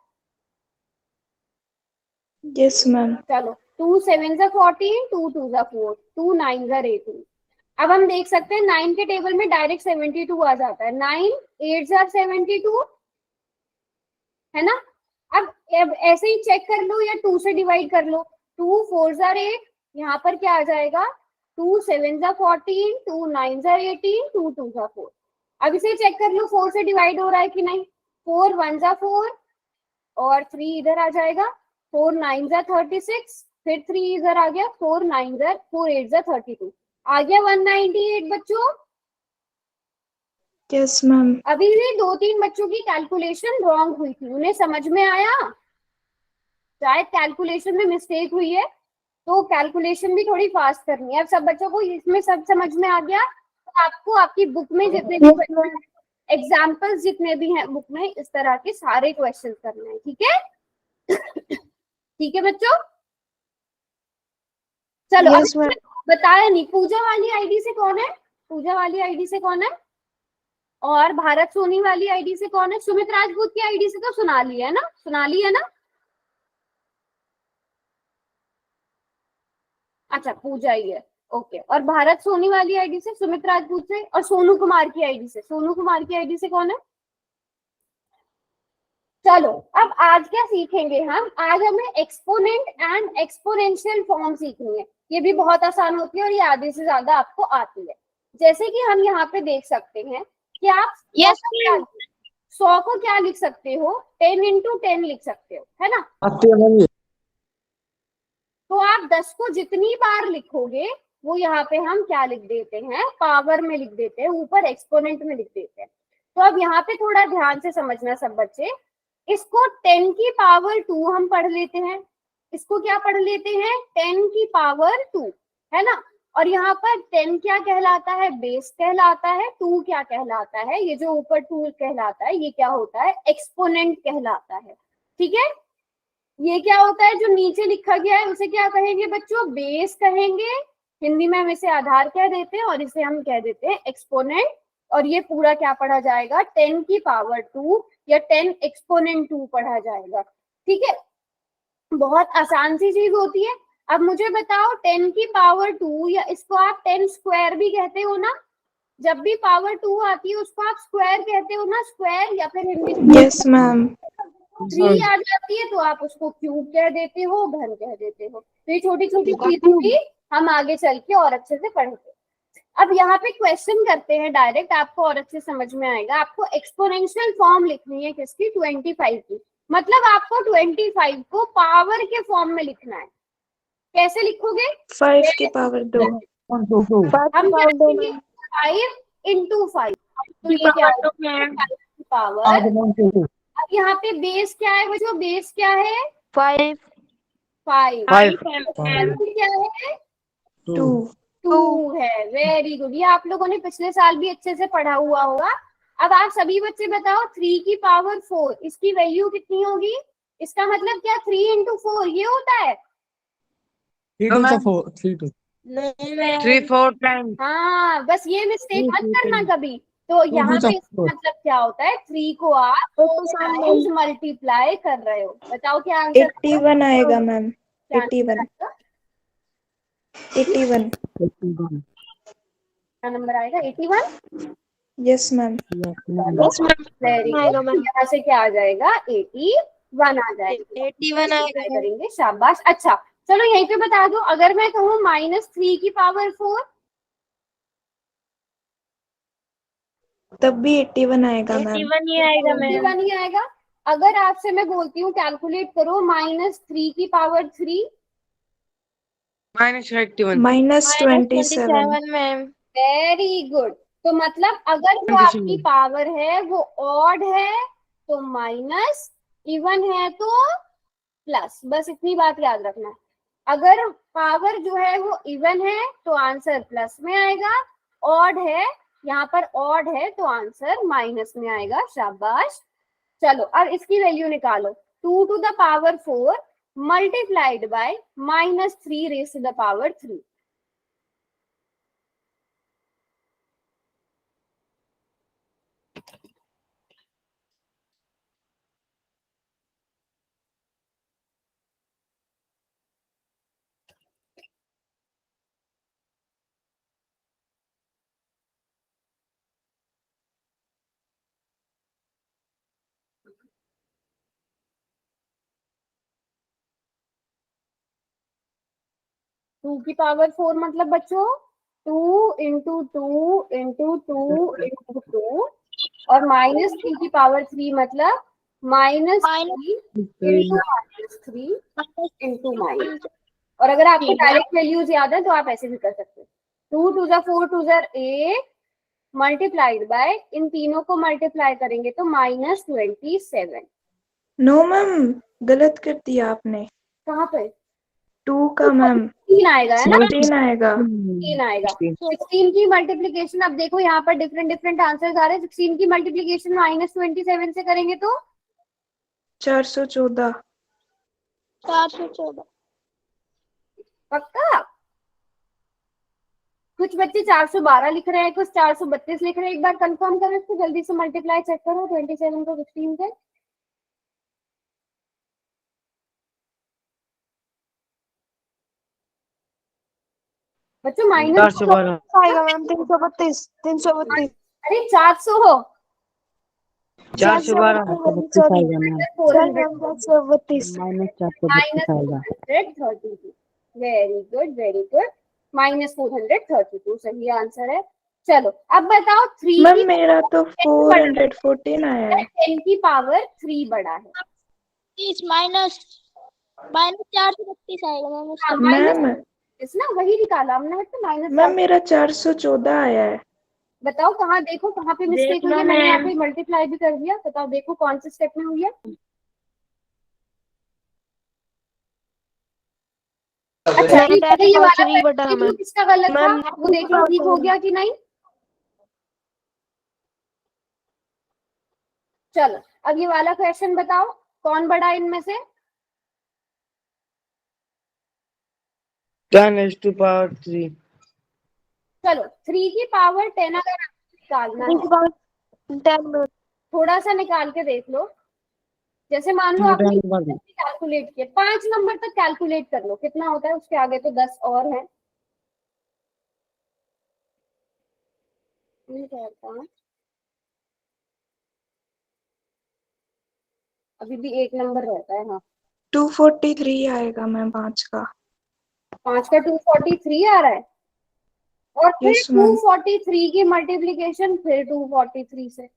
Yes ma'am. चलो, 2 7 जा 14, 2 2 जा 4, 2 9 जा 18। अब हम देख सकते हैं 9 के टेबल में डायरेक्ट 72 आ जाता है। 9 8 जा 72 है ना। अब ऐसे ही चेक कर लो या 2 से डिवाइड कर लो। 2 4 जा 8, यहाँ पर क्या आ जाएगा? 2 7 जा 14, 2 9 जा 18, 2 2 जा 4। अब इसे चेक कर लो 4 से डिवाइड हो रहा है कि नहीं। 4 1 जा 4 और 3 इधर आ जाएगा। 4 9 जा 36, फिर 3 इधर आ गया। 4 9 जा 4 8 जा 32, आ गया 198 बच्चों। Yes ma'am. अभी भी 2-3 बच्चों की कैलकुलेशन रॉन्ग हुई थी, उन्हें समझ में आया, शायद कैलकुलेशन में मिस्टेक हुई है, तो कैलकुलेशन भी थोड़ी फास्ट करनी है। अब सब बच्चों को इसमें सब समझ में आ गया। तो आपको आपकी बुक में जितने भी एग्जाम्पल्स जितने भी हैं बुक में, इस तरह के सारे क्वेश्चन करने हैं, ठीक है? ठीक है बच्चों, चलो। Yes, अभी बताया नहीं, पूजा वाली आईडी से कौन है? पूजा वाली आईडी से कौन है? और भारत सोनी वाली आईडी से कौन है? सुमित राजपूत की आईडी से तो सुना ली है ना, सुना ली है ना? अच्छा, पूजा ही है, ओके। और भारत सोनी वाली आईडी से सुमित राजपूत से, और सोनू कुमार की आईडी से, सोनू कुमार की आईडी से कौन है? चलो, अब आज क्या सीखेंगे हम? आज हमें एक्सपोनेंट एंड एक्सपोनेंशियल फॉर्म सीखनी है। ये भी बहुत आसान होती है और ये आधे से ज्यादा आपको आती है। जैसे कि हम यहाँ पे देख सकते हैं कि आप 100 को क्या लिख सकते हो? 10 इंटू 10 लिख सकते हो, है ना। तो आप 10 को जितनी बार लिखोगे वो यहाँ पे हम क्या लिख देते हैं? पावर में लिख देते हैं, ऊपर एक्सपोनेंट में लिख देते हैं। तो अब यहाँ पे थोड़ा ध्यान से समझना सब बच्चे। इसको 10 की पावर 2 हम पढ़ लेते हैं, इसको क्या पढ़ लेते हैं? 10 की पावर 2, है ना। और यहाँ पर 10 क्या कहलाता है? बेस कहलाता है। 2 क्या कहलाता है? ये जो ऊपर 2 कहलाता है, ये क्या होता है? एक्सपोनेंट कहलाता है, ठीक है। ये क्या होता है? जो नीचे लिखा गया है उसे क्या कहेंगे बच्चों? बेस कहेंगे। हिंदी में हम इसे आधार कह देते हैं और इसे हम कह देते हैं एक्सपोनेंट। और ये पूरा क्या पढ़ा जाएगा? 10 की पावर 2 या 10 एक्सपोनेंट 2 पढ़ा जाएगा, ठीक है। बहुत आसान सी चीज होती है। अब मुझे बताओ 10 की पावर 2, या इसको आप 10 स्क्वायर भी कहते हो ना? जब भी पावर 2 आती है उसको आप स्क्वायर कहते हो ना, स्क्वायर, या फिर हिंदी में यस मैम। 3 आ जाती है तो आप उसको क्यूब कह देते हो, घन कह देते हो। तो ये छोटी छोटी चीजें भी हम आगे चल के और अच्छे से पढ़ेंगे। अब यहाँ पे क्वेश्चन करते हैं डायरेक्ट, आपको और अच्छे समझ में आएगा। आपको एक्सपोनेंशियल फॉर्म लिखनी है किसकी? 25 की। मतलब आपको 25 को पावर के फॉर्म में लिखना है। कैसे लिखोगे? 5 की पावर 2। हम 5 इंटू 5 तो ये क्या पावर 2 मैम। पावर। आगे मैम 2 अब यहाँ पे बेस क्या है बच्चों, बेस क्या है 5 5। 5 क्या है 2 2 है। वेरी गुड, ये आप लोगों ने पिछले साल भी अच्छे से पढ़ा हुआ होगा। अब आप सभी बच्चे बताओ 3 की पावर 4 इसकी वैल्यू कितनी होगी। इसका मतलब क्या 3 इंटू 4 ये होता है। 3 2 4 3 2 नहीं मैं 3 4 टाइम हाँ, बस ये मिस्टेक मत करना कभी। तो 2 यहाँ 2 पे इसका 4 मतलब क्या होता है 3 को आप 4 टाइम्स मल्टीप्लाई कर रहे हो। बताओ क्या आंसर 81 आएगा मैम, क्या 81, आंसर 81। नंबर आएगा 81। Yes ma'am. वेरी आएगा गुड, मैम। यहाँ से क्या आ जाएगा 81 आ जाएगा। 81 आएगा मैम। करेंगे, शाबाश। अच्छा चलो यहीं पे बता दो, अगर मैं कहूँ -3 की पावर 4 तब भी 81 आएगा मैम। 81 ही आएगा मैम। 81 ही आएगा। अगर आपसे मैं बोलती हूँ कैलकुलेट करो -3 की पावर 3 -81 -27। मैम। Very good. तो मतलब अगर जो 27 आपकी पावर है वो ऑड है तो माइनस, इवन है तो प्लस। बस इतनी बात याद रखना है। अगर पावर जो है वो इवन है तो आंसर प्लस में आएगा, ऑड है यहाँ पर ऑड है तो आंसर माइनस में आएगा। शाबाश। चलो अब इसकी वैल्यू निकालो। 2 to the power 4 multiplied by -3 raise to the power 3। 2 की पावर 4 मतलब बच्चों 2 इंटू 2 इंटू 2 इंटू 2 और -3 की पावर 3 मतलब -3 इंटू -3 इंटू माइनस। और अगर आपको डायरेक्ट वैल्यूज याद है तो आप ऐसे भी कर सकते हो। 2 टू ज़ा 4 टू ज़ा 8 मल्टीप्लाइड बाय, इन तीनों को मल्टीप्लाई करेंगे तो -27। नो मैम, गलत कर दिया आपने। कहाँ पे 2 का मैम 3 आएगा है ना, 16 आएगा। 3 आएगा। 16 की मल्टीप्लीकेशन, अब देखो यहाँ पर डिफरेंट डिफरेंट आंसर्स आ रहे हैं। 16 की मल्टीप्लीकेशन -27 से करेंगे तो 414। 414। पक्का। कुछ बच्चे 412 लिख रहे हैं, कुछ 432 लिख रहे हैं। एक बार कंफर्म करो इसको, जल्दी से मल्टीप्लाई चेक करो 27 को 16 से। बच्चों माइनस 412 आएगा मैम 332 332। अरे 400 हो 412 sorry 400 432। -432। Very good very good, -432 सही आंसर है। चलो अब बताओ 3 मैम की मेरा तो 414 आया है। 10 की पावर 3 बड़ा है। माइनस माइनस 432 आएगा मैम उसका। मैम इस ना वही निकाला हमने तो मैम -4। मेरा 414 आया है। बताओ कहाँ, देखो कहाँ पे मिस्टेक देख हुई लो है। मैंने यहाँ मैम। पे मल्टीप्लाई भी कर दिया, बताओ देखो कौन से स्टेप में हुई है। अच्छा मेरा ठीक है, 10 ये पर वाला 3 बटा है देख लो मैम। किसका गलत था, मैम वो देख लो ठीक हो गया कि नहीं। चलो अब ये वाला क्वेश्चन बताओ कौन बड़ा है इनमें से। 10⁻³ चलो 3 की पावर 10 अगर आपको निकालना है 10 थोड़ा सा निकाल के देख लो। जैसे मान लो आपने कैलकुलेट किया 5 नंबर तक कैलकुलेट कर लो कितना होता है, उसके आगे तो 10 और है। अभी भी 1 नंबर रहता है। हाँ 243 आएगा मैम 5 का। 5 का 243 आ रहा है और फिर यस मैम। 243 की मल्टीप्लीकेशन फिर 243 से।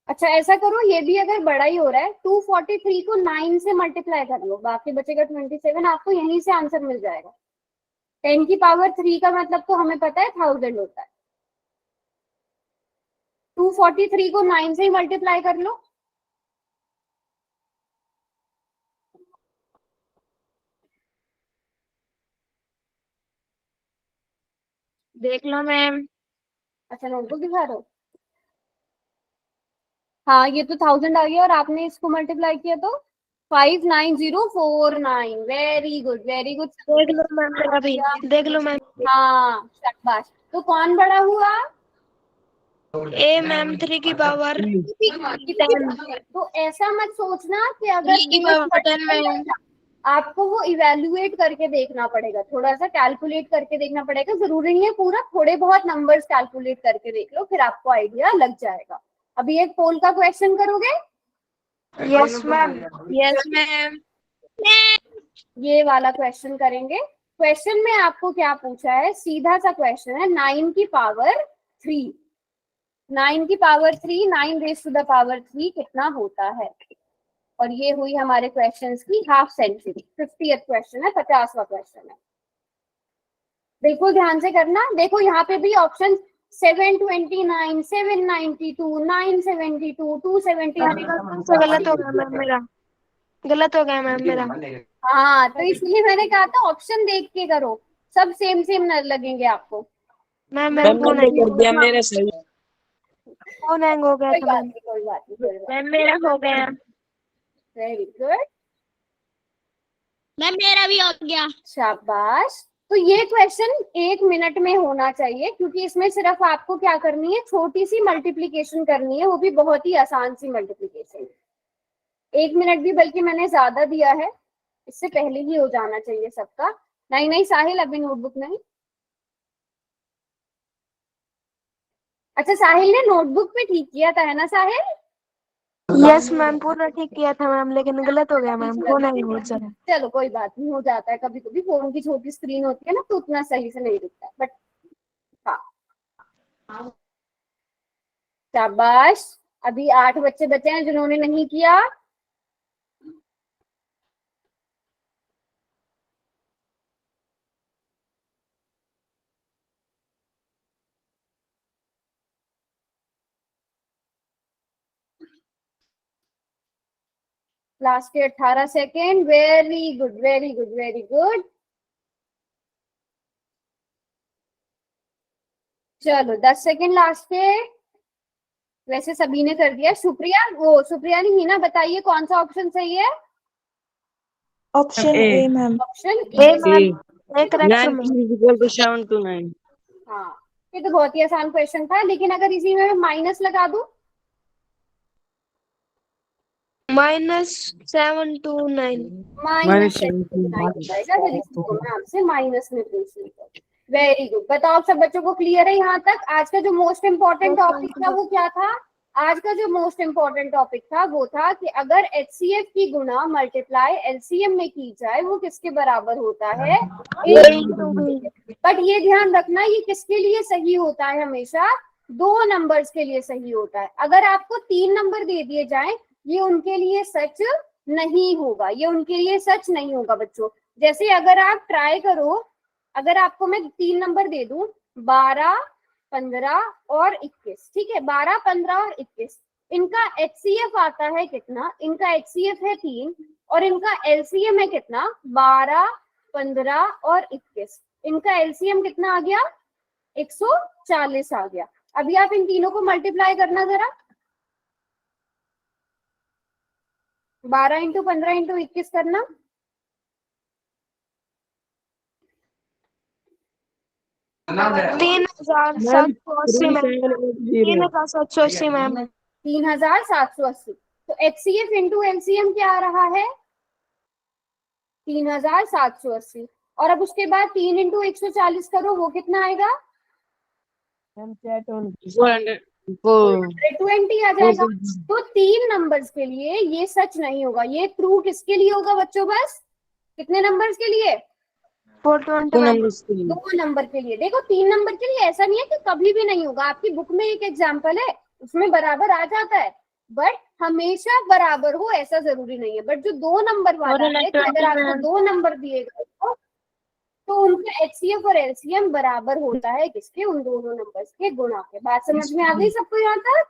अच्छा ऐसा करो, ये भी अगर बड़ा ही हो रहा है, 243 को 9 से मल्टीप्लाई कर लो, बाकी बचेगा 27, आपको यहीं से आंसर मिल जाएगा। 10 की पावर 3 का मतलब तो हमें पता है 1000 होता है। 243 को 9 से ही मल्टीप्लाई कर लो। देख लो मैम। अच्छा नोटबुक दिखा रहे हो? हाँ ये तो 1000 आ गया, और आपने इसको मल्टीप्लाई किया तो 59049। Very good very good. देख लो मैम मेरा भी, देख लो मैम। हाँ शाबाश। तो कौन बड़ा हुआ? ए मैम 3 की पावर 10। तो ऐसा मत सोचना कि अगर 3 की पावर 10 मैम। आपको वो इवेल्युएट करके देखना पड़ेगा, थोड़ा सा कैलकुलेट करके देखना पड़ेगा, जरूरी नहीं है पूरा, थोड़े बहुत नंबर्स कैलकुलेट करके देख लो, फिर आपको आइडिया लग जाएगा। अभी एक पोल का क्वेश्चन करोगे? Yes ma'am. Yes ma'am. ये वाला क्वेश्चन करेंगे। क्वेश्चन में आपको क्या पूछा है, सीधा सा क्वेश्चन है, 9 की पावर 3, 9 की power 3, 9 raise to the power 3 कितना होता है? और ये हुई हमारे क्वेश्चंस की हाफ सेंचुरी। 50th क्वेश्चन है, 50वां क्वेश्चन है। बिल्कुल ध्यान से करना। देखो यहाँ पे भी ऑप्शन 729, 792, 972, 270। गलत हो गया मैम मेरा, गलत हो गया मैम मेरा। हाँ तो इसलिए मैंने कहा था ऑप्शन देख के करो, सब सेम सेम न लगेंगे आपको। मैम मेरा फोन हैंग कर दिया मेरे सही। फोन हैंग हो गया कोई था बात मैम। नहीं कोई बात नहीं कोई बात मैम मेरा हो गया। वेरी गुड मैम मेरा भी हो गया। शाबाश। तो ये क्वेश्चन 1 मिनट में होना चाहिए, क्योंकि इसमें सिर्फ आपको क्या करनी है, छोटी सी मल्टीप्लीकेशन करनी है, वो भी बहुत ही आसान सी मल्टीप्लीकेशन। 1 मिनट भी बल्कि मैंने ज्यादा दिया है, इससे पहले ही हो जाना चाहिए सबका। नहीं नहीं साहिल अभी नोटबुक नहीं। अच्छा साहिल ने नोटबुक में ठीक किया था, है ना साहिल? यस मैम पूरा ठीक किया था मैम, लेकिन गलत हो गया मैम, फोन हैंग हो गया। चलो कोई बात नहीं, हो जाता है कभी कभी, फोन की छोटी स्क्रीन होती है ना तो उतना सही से नहीं दिखता, बट हाँ शाबाश। अभी 8 बच्चे बचे हैं जिन्होंने नहीं किया। लास्ट के 18 second. Very good very good very good. चलो 10 सेकेंड लास्ट के। वैसे सभी ने कर दिया। सुप्रिया, वो सुप्रिया नहीं ना, बताइए कौन सा ऑप्शन सही है? Option A. A ma'am. Option A A. Ma'am एक correct 9 ma'am. is equal to 7 to 9. हाँ ये तो बहुत ही आसान क्वेश्चन था, लेकिन अगर इसी में माइनस लगा दूं? -7 to 9। Minus -7 to 9. हो जाएगा, फिर इसको मैं आपसे माइनस में पूछ लूँ। Very good. बताओ आप सब बच्चों को क्लियर है यहाँ तक? आज का जो मोस्ट इम्पोर्टेंट टॉपिक था वो क्या था? आज का जो मोस्ट इम्पोर्टेंट टॉपिक था वो था कि अगर HCF की गुणा मल्टीप्लाई LCM में की जाए वो किसके बराबर होता है? बट ये ध्यान रखना, ये किसके लिए सही होता है? हमेशा 2 नंबर्स के लिए सही होता है। अगर आपको 3 नंबर दे दिए जाएं, ये उनके लिए सच नहीं होगा, ये उनके लिए सच नहीं होगा बच्चों। जैसे अगर आप ट्राई करो, अगर आपको मैं 3 नंबर दे दूं, 12, 15 और 21, ठीक है, 12, 15 और 21, इनका HCF आता है कितना? इनका HCF है 3, और इनका LCM है कितना? 12, 15 और 21। इनका LCM कितना आ गया? 140 आ गया। अभी आप इन तीनों को मल्टीप्लाई करना जरा। 12 इंटू 15 इंटू 21 करना। तीन हजार सात सौ अस्सी मैम। 3780 मैम। 3780। तो HCF इंटू LCM क्या आ रहा है? 3780। और अब उसके बाद 3 इंटू 140 करो, वो कितना आएगा? 420 आ जाएगा। तो 3 नंबर्स के लिए ये सच नहीं होगा। ये ट्रू किसके लिए होगा बच्चों? बस कितने नंबर्स के लिए? 420 मैम। 2 नंबर के लिए। देखो 3 नंबर के लिए ऐसा नहीं है कि कभी भी नहीं होगा। आपकी बुक में एक एग्जाम्पल है, उसमें बराबर आ जाता है, बट हमेशा बराबर हो ऐसा जरूरी नहीं है। बट जो 2 नंबर वाला और है, कि अगर आपको 27 2 नंबर दिए गए तो उनका एचसीएफ और एलसीएम बराबर होता है किसके, उन दोनों नंबर्स के गुणा के। बात समझ में आ गई सबको यहाँ तक?